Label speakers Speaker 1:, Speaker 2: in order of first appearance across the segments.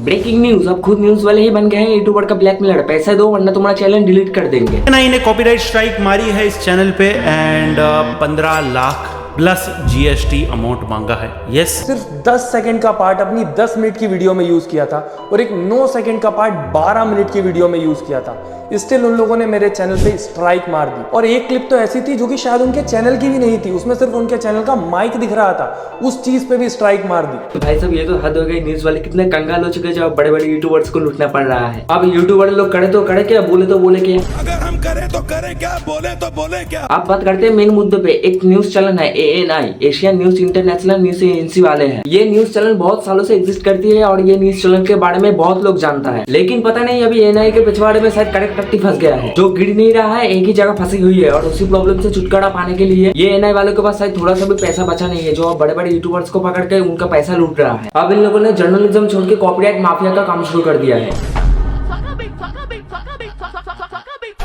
Speaker 1: Breaking news, अब खुद news वाले ही बन गए हैं यूट्यूबर का ब्लैकमेलर। पैसे दो वरना तुम्हारा चैनल डिलीट कर देंगे।
Speaker 2: एएनआई ने कॉपीराइट स्ट्राइक मारी है इस चैनल पे and 15 lakh plus GST amount मांगा है। यस,
Speaker 3: सिर्फ 10 सेकंड का पार्ट अपनी 10 मिनट की वीडियो में यूज किया था और एक 9 सेकंड का पार्ट 12 मिनट की वीडियो में यूज किया था। स्टिल उन लोगों ने मेरे चैनल पे स्ट्राइक मार दी। और एक क्लिप तो ऐसी थी जो कि शायद उनके चैनल की भी नहीं थी, उसमें सिर्फ उनके चैनल का माइक दिख रहा था, उस चीज पे भी स्ट्राइक मार दी।
Speaker 1: तो भाई साहब ये तो हद हो गई। न्यूज वाले कितने कंगाल हो चुके हैं जब बड़े बड़े यूट्यूबर्स को लूटना पड़ रहा है। अब यूट्यूबर लोग करे तो करे क्या, बोले तो बोले क्या।
Speaker 4: अगर हम करें तो करें क्या, बोले तो बोले क्या।
Speaker 1: आप बात करते हैं मेन मुद्दे पे। एक न्यूज चैनल है ANI, Asian news international news agency वाले हैं। ये न्यूज चैनल बहुत सालों से एग्जिस्ट करती है और ये न्यूज चैनल के बारे में बहुत लोग जानता है, लेकिन पता नहीं अभी ANI के पिछवाड़े में शायद करेक्ट टट्टी फंस गया है, जो गिर नहीं रहा है, एक ही जगह फंसी हुई है। और उसी प्रॉब्लम से छुटकारा पाने के लिए ये ANI वालों के पास शायद थोड़ा सा भी पैसा बचा नहीं है, जो अब बड़े बड़े यूट्यूबर्स को पकड़ के उनका पैसा लूट रहा है। अब इन लोगों ने जर्नलिज्म छोड़ के कॉपीराइट माफिया का काम शुरू कर दिया है।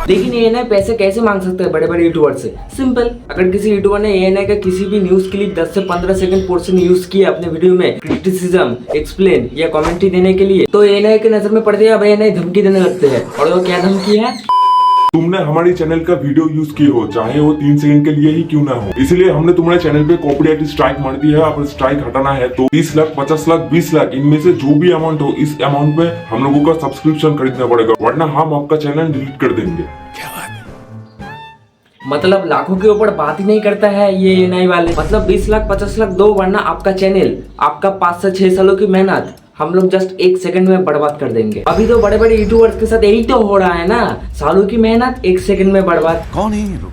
Speaker 1: लेकिन ANI पैसे कैसे मांग सकते हैं बड़े बड़े यूट्यूबर से? सिंपल, अगर किसी यूट्यूबर ने ANI का किसी भी न्यूज क्लिप 10 से 15 सेकंड पोर्शन यूज किया अपने वीडियो में क्रिटिसिज्म, एक्सप्लेन या कमेंट्री देने के लिए, तो ANI के नजर में पड़ते हैं। अब ANI धमकी देने लगते हैं। और वो क्या धमकी है?
Speaker 5: तुमने हमारे चैनल का वीडियो यूज किए हो, चाहे वो 3 सेकंड के लिए ही क्यों ना हो, इसलिए हमने तुम्हारे चैनल पे कॉपीराइट स्ट्राइक मार दी है। अब स्ट्राइक हटाना है तो 30 लाख, 50 लाख, 20 लाख, इनमें से जो भी अमाउंट हो, इस अमाउंट में हम लोगों का सब्सक्रिप्शन खरीदना पड़ेगा, वरना हम आपका चैनल डिलीट कर देंगे।
Speaker 1: मतलब लाखों के ऊपर बात ही नहीं करता है ये ANI वाले। मतलब 20 लाख 50 लाख दो वरना आपका चैनल, आपका 5 से 6 सालों की मेहनत हम लोग जस्ट 1 सेकंड में बर्बाद कर देंगे। अभी तो बड़े बड़े यूट्यूबर्स के साथ यही तो हो रहा है ना, सालों की मेहनत 1 सेकंड में बर्बाद।
Speaker 4: कौन है ये लोग,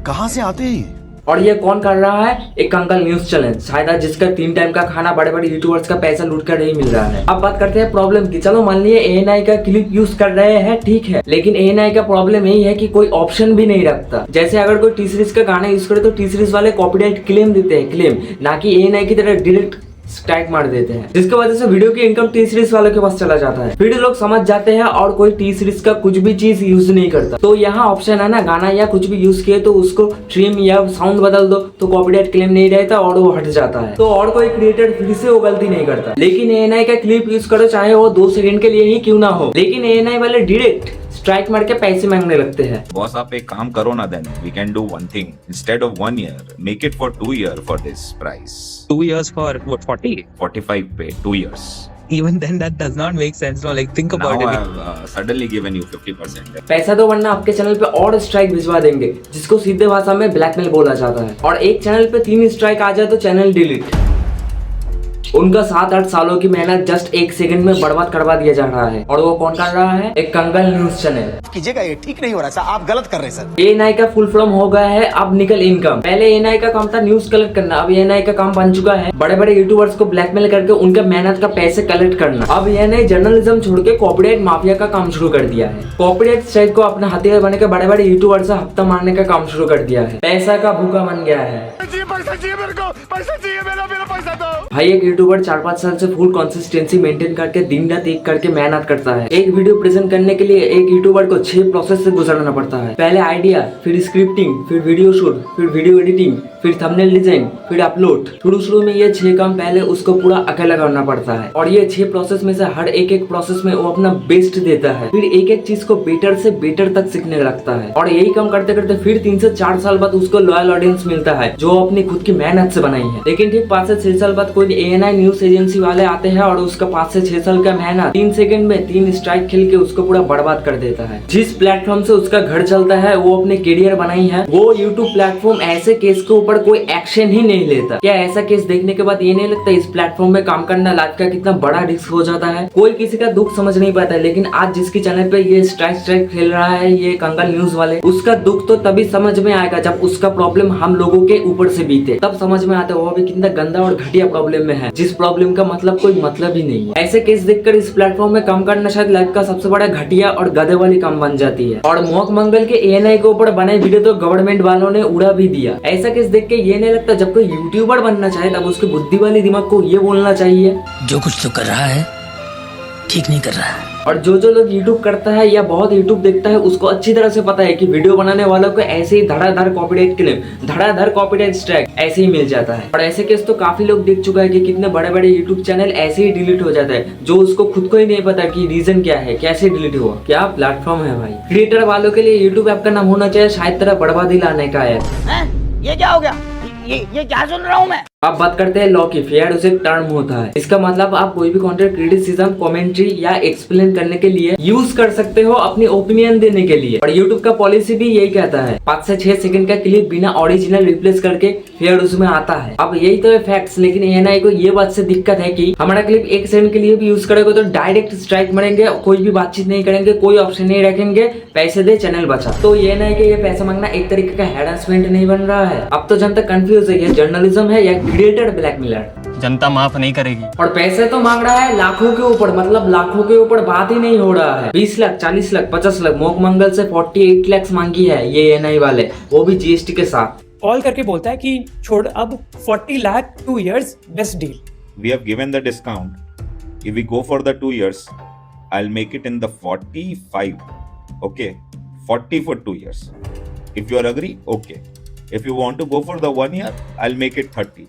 Speaker 4: कहां से आते हैं?
Speaker 1: और ये कौन कर रहा है? एक कंकल न्यूज चैनल, शायद जिसका 3 टाइम का खाना बड़े बड़े यूट्यूबर्स का पैसा लूट कर नहीं मिल रहा है। अब बात करते हैं प्रॉब्लम की। चलो मान लिए ANI का क्लिप यूज कर रहे हैं, ठीक है, लेकिन ANI का प्रॉब्लम यही है कि कोई ऑप्शन भी नहीं रखता। जैसे अगर कोई टी सीरीज का गाना यूज करे तो टी सीरीज वाले कॉपीराइट क्लेम देते हैं, क्लेम, ना कि ANI की तरह डायरेक्ट स्ट्राइक मार देते हैं, जिसकी वजह से वीडियो की इनकम टी सीरीज वालों के पास चला जाता है। फिर लोग समझ जाते हैं और कोई टी सीरीज का कुछ भी चीज यूज नहीं करता। तो यहाँ ऑप्शन है ना, गाना या कुछ भी यूज किए तो उसको ट्रिम या साउंड बदल दो तो कॉपीराइट क्लेम नहीं रहता और वो हट जाता है। तो और कोई क्रिएटर फिर से वो गलती नहीं करता। लेकिन ANI का क्लिप यूज करो चाहे वो 2 सेकंड के लिए ही क्यों ना हो, लेकिन ANI वाले डायरेक्ट स्ट्राइक मार के पैसे मांगने लगते हैं।
Speaker 6: बॉस आप एक काम करो ना, then we can do one thing, instead of 1 year make it for 2 year for this price.
Speaker 7: 2 years for what, 40?
Speaker 6: 45 पे 2 years.
Speaker 7: Even then that does not make sense. No, like think
Speaker 6: Now
Speaker 7: about
Speaker 6: I
Speaker 7: it.
Speaker 6: have suddenly given you 50%.
Speaker 1: पैसा दो वरना आपके channel पे और strike भिजवा देंगे, जिसको सीधे भाषा में ब्लैकमेल बोला जाता है। और एक चैनल पे 3 स्ट्राइक आ जाए तो चैनल डिलीट। उनका 7-8 सालों की मेहनत जस्ट 1 सेकंड में बर्बाद करवा दिया जा रहा है। और वो कौन कर रहा है? एक कंगल न्यूज चैनल।
Speaker 4: कीजिएगा, ये ठीक नहीं हो रहा सर, आप गलत कर रहे हैं सर।
Speaker 1: ANI का फुल फॉर्म हो गया है अब निकल इनकम। पहले ANI का काम था न्यूज कलेक्ट करना, अब ANI का काम बन चुका है बड़े बड़े यूट्यूबर्स को ब्लैकमेल करके उनके मेहनत का पैसे कलेक्ट करना। अब ANI जर्नलिज्म छोड़ के कॉपीराइट माफिया का काम शुरू कर दिया है। कॉपीराइट स्ट्राइक को अपना हथियार बने के बड़े बड़े यूट्यूबर से हफ्ता मारने का काम शुरू कर दिया है। पैसा का भूखा बन गया है।
Speaker 4: पैसा चाहिए मेरे को, पैसा चाहिए, मेरा पैसा दो।
Speaker 1: भाई एक यूट्यूबर 4-5 साल से फुल कंसिस्टेंसी मेंटेन करके दिन रात एक करके मेहनत करता है। एक वीडियो प्रेजेंट करने के लिए एक यूट्यूबर को 6 प्रोसेस से गुजरना पड़ता है। पहले आइडिया, फिर स्क्रिप्टिंग, फिर वीडियो शूट, फिर वीडियो एडिटिंग, फिर थंबनेल डिजाइन, फिर अपलोड। शुरू में ये 6 काम पहले उसको पूरा अकेला करना पड़ता है। और ये 6 प्रोसेस में से हर एक प्रोसेस में वो अपना बेस्ट देता है। फिर एक चीज को बेटर से बेटर तक सीखने लगता है। और यही काम करते करते फिर 3 से 4 साल बाद उसको लॉयल ऑडियंस मिलता है, जो अपनी खुद की मेहनत से बनाई है। लेकिन ठीक 5 से 6 साल बाद कोई ANI न्यूज एजेंसी वाले आते हैं और उसका 5 से 6 साल का मेहनत 3 सेकंड में 3 स्ट्राइक खेल के उसको पूरा बर्बाद कर देता है। जिस प्लेटफॉर्म से उसका घर चलता है, वो अपने करियर बनाई है, वो यूट्यूब प्लेटफॉर्म ऐसे केस के ऊपर कोई एक्शन ही नहीं लेता। क्या ऐसा केस देखने के बाद ये नहीं लगता इस प्लेटफॉर्म में काम करना लाइफ का कितना बड़ा रिस्क हो जाता है? कोई किसी का दुख समझ नहीं पाता है, लेकिन आज जिसके चैनल पे ये स्ट्राइक खेल रहा है ये कंगल न्यूज वाले, उसका दुख तो तभी समझ में आएगा जब उसका प्रॉब्लम हम लोगों के ऊपर से बीते, तब समझ में आता है वो भी कितना गंदा और घटिया प्रॉब्लम में है, जिस प्रॉब्लम का मतलब कोई मतलब ही नहीं है। ऐसे केस देखकर इस प्लेटफॉर्म में काम करना शायद लाइफ का सबसे बड़ा घटिया और गधे वाली काम बन जाती है। और मोहक मंगल के ANI के ऊपर बने वीडियो तो गवर्नमेंट वालों ने उड़ा भी दिया। ऐसा केस देख के ये नहीं लगता जब कोई यूट्यूबर बनना चाहे तब उसके बुद्धि वाली दिमाग को ये बोलना चाहिए,
Speaker 8: जो कुछ तो कर रहा है ठीक नहीं कर रहा है।
Speaker 1: और जो लोग YouTube करता है या बहुत YouTube देखता है उसको अच्छी तरह से पता है कि वीडियो बनाने वालों को ऐसे ही धड़ाधड़ कॉपीराइट क्लेम, धड़ाधड़ कॉपीराइट स्ट्राइक ऐसे ही मिल जाता है। और ऐसे केस तो काफी लोग देख चुका है कि कितने बड़े बड़े YouTube चैनल ऐसे ही डिलीट हो जाता है, जो उसको खुद को ही नहीं पता कि रीजन क्या है, कैसे डिलीट हुआ। क्या प्लेटफॉर्म है भाई। क्रिएटर वालों के लिए YouTube ऐप का नाम होना चाहिए शायद तरह बर्बादी लाने का ऐप।
Speaker 8: ये क्या हो गया? ये क्या सुन रहा हूँ मैं?
Speaker 1: अब बात करते हैं लॉ की। फेयर यूज एक टर्म होता है। इसका मतलब आप कोई भी कंटेंट क्रिटिसिज्म, कमेंट्री या एक्सप्लेन करने के लिए यूज कर सकते हो अपनी ओपिनियन देने के लिए। और YouTube का पॉलिसी भी यही कहता है 5 से 6 सेकंड का क्लिप बिना ओरिजिनल रिप्लेस करके फेयर यूज में आता है। अब यही तो है फैक्ट्स। लेकिन ANI को ये बात से दिक्कत है कि हमारा क्लिप 1 सेकंड के लिए भी यूज करेगा तो डायरेक्ट स्ट्राइक मरेंगे, कोई भी बातचीत नहीं करेंगे, कोई ऑप्शन नहीं रखेंगे, पैसे दे चैनल बचा। तो ANI के ये पैसा मांगना एक तरीके का हैरेसमेंट नहीं बन रहा है। अब तो जनता कंफ्यूज है, ये जर्नलिज्म है या क्रिएटेड ब्लैकमेल।
Speaker 9: जनता माफ नहीं करेगी।
Speaker 1: और पैसे तो मांग रहा है लाखों के ऊपर, मतलब लाखों के ऊपर बात ही नहीं हो रहा है। 20 लाख, 40 लाख, 50 लाख, मोक मंगल से 48 लाख मांगी है ये ANI वाले, वो भी GST के साथ।
Speaker 10: कॉल करके बोलता है कि छोड़ अब 40 lakh 2 years best deal.
Speaker 6: We have given the discount. If we go for the 2 years, I'll make it in the 45. Okay, 40 for 2 years. If you are agree, okay. If you want to go for the 1 year, I'll make it 30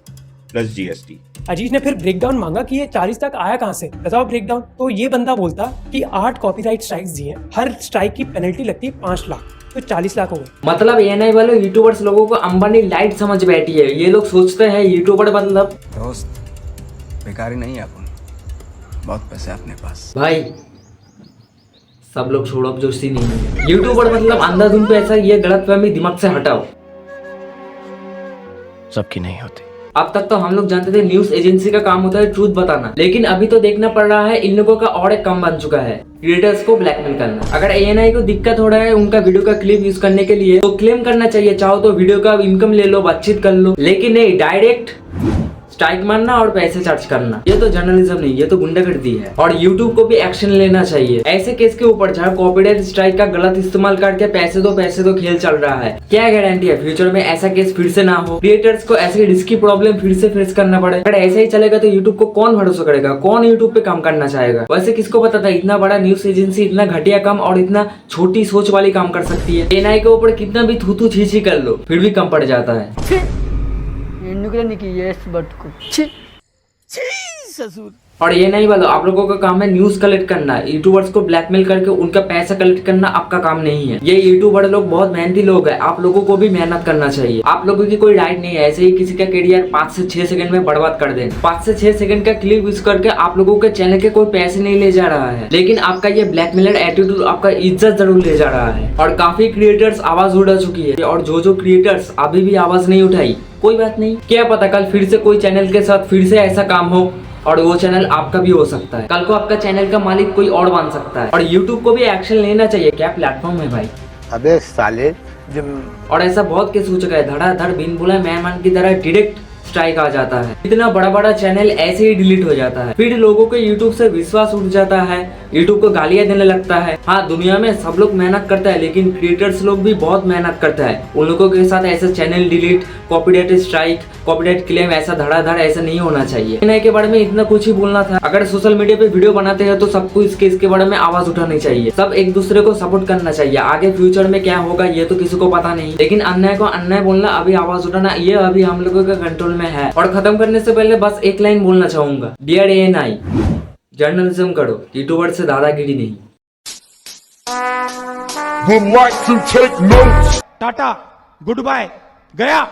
Speaker 6: plus GST.
Speaker 10: अजीज ने फिर breakdown मांगा कि ये 40 तक आया कहाँ से, बताओ ब्रेकडाउन। तो ये बंदा बोलता कि 8 कॉपीराइट स्ट्राइक्स दिए, हर स्ट्राइक की पेनल्टी लगती है 5 लाख, तो 40 लाख हो गए। मतलब
Speaker 1: ANI वाले यूट्यूबर्स लोगों को अंबानी लाइट समझ बैठी है। ये लोग सोचते हैं यूट्यूबर मतलब
Speaker 9: दोस्त बेकारी नहीं है, अपन बहुत पैसे अपने पास।
Speaker 1: भाई सब लोग छोड़ो, अब जोशी नहीं है। यूट्यूबर मतलब अंधाधुन पे ऐसा, ये गलतफहमी दिमाग से हटाओ।
Speaker 9: सबकी नहीं होती।
Speaker 1: अब तक तो हम लोग जानते थे न्यूज एजेंसी का काम होता है ट्रूथ बताना, लेकिन अभी तो देखना पड़ रहा है इन लोगों का और एक काम बन चुका है क्रिएटर्स को ब्लैकमेल करना। अगर ANI को दिक्कत हो रहा है उनका वीडियो का क्लिप यूज करने के लिए तो क्लेम करना चाहिए, चाहो तो वीडियो का इनकम ले लो, बातचीत कर लो, लेकिन नहीं, डायरेक्ट स्ट्राइक मारना और पैसे चार्ज करना। ये तो जर्नलिज्म नहीं, ये तो गुंडागर्दी है। और YouTube को भी एक्शन लेना चाहिए ऐसे केस के ऊपर जहाँ कॉपीराइट स्ट्राइक का गलत इस्तेमाल करके पैसे दो खेल चल रहा है। क्या गारंटी है फ्यूचर में ऐसा केस फिर से ना हो, क्रिएटर्स को ऐसी रिस्की प्रॉब्लम फिर से फेस करना पड़े। अगर ऐसे ही चलेगा तो YouTube को कौन भरोसा करेगा, कौन YouTube पे काम करना चाहेगा। वैसे किसको पता था इतना बड़ा न्यूज एजेंसी इतना घटिया काम और इतना छोटी सोच वाली काम कर सकती है। ANI के ऊपर कितना भी थू छी कर लो फिर भी कम पड़ जाता है। और ये नहीं बोलो आप लोगों का काम है न्यूज कलेक्ट करना, यूट्यूबर्स को ब्लैकमेल करके उनका पैसा कलेक्ट करना आपका काम नहीं है। ये यूट्यूबर लोग बहुत मेहनती लोग हैं, आप लोगों को भी मेहनत करना चाहिए। आप लोगों की कोई राइट नहीं है ऐसे ही किसी का करियर 5 से 6 सेकंड में बर्बाद कर दें। 5 से 6 सेकंड का क्लिप यूज करके आप लोगों के चैनल के कोई पैसे नहीं ले जा रहा है, लेकिन आपका ये ब्लैकमेलर एटीट्यूड आपका इज्जत जरूर ले जा रहा है। और काफी क्रिएटर्स आवाज उठा चुकी है और जो क्रिएटर्स अभी भी आवाज नहीं उठाई, कोई बात नहीं, क्या पता कल फिर से कोई चैनल के साथ फिर से ऐसा काम हो और वो चैनल आपका भी हो सकता है। कल को आपका चैनल का मालिक कोई और बन सकता है। और YouTube को भी एक्शन लेना चाहिए। क्या प्लेटफॉर्म है भाई।
Speaker 4: अबे साले।
Speaker 1: और ऐसा बहुत केस हो चुका है, धड़ाधड़ बिन बुलाए मेहमान की तरह डायरेक्ट स्ट्राइक आ जाता है। इतना बड़ा बड़ा चैनल ऐसे ही डिलीट हो जाता है। फिर लोगों को YouTube से विश्वास उठ जाता है, YouTube को गालियां देने लगता है। हाँ, दुनिया में सब लोग मेहनत करता है लेकिन क्रिएटर्स लोग भी बहुत मेहनत करता है। उन लोगों के साथ ऐसे channel delete, copyright strike, copyright claim ऐसा धड़ाधड़ ऐसा नहीं होना चाहिए। ANI के बारे में इतना कुछ ही बोलना था। अगर सोशल मीडिया पे वीडियो बनाते हैं तो सबको इसके बारे में आवाज उठानी चाहिए। सब एक दूसरे को सपोर्ट करना चाहिए। आगे फ्यूचर में क्या होगा ये तो किसी को पता नहीं, लेकिन अन्याय को अन्याय बोलना, अभी आवाज उठाना, ये अभी हम लोगों के कंट्रोल में है। और खत्म करने से पहले बस एक लाइन बोलना चाहूंगा, डियर ANI, जर्नलिज्म करो, यूट्यूबर से दादागिरी नहीं।
Speaker 2: टाटा, गुड बाय, गया।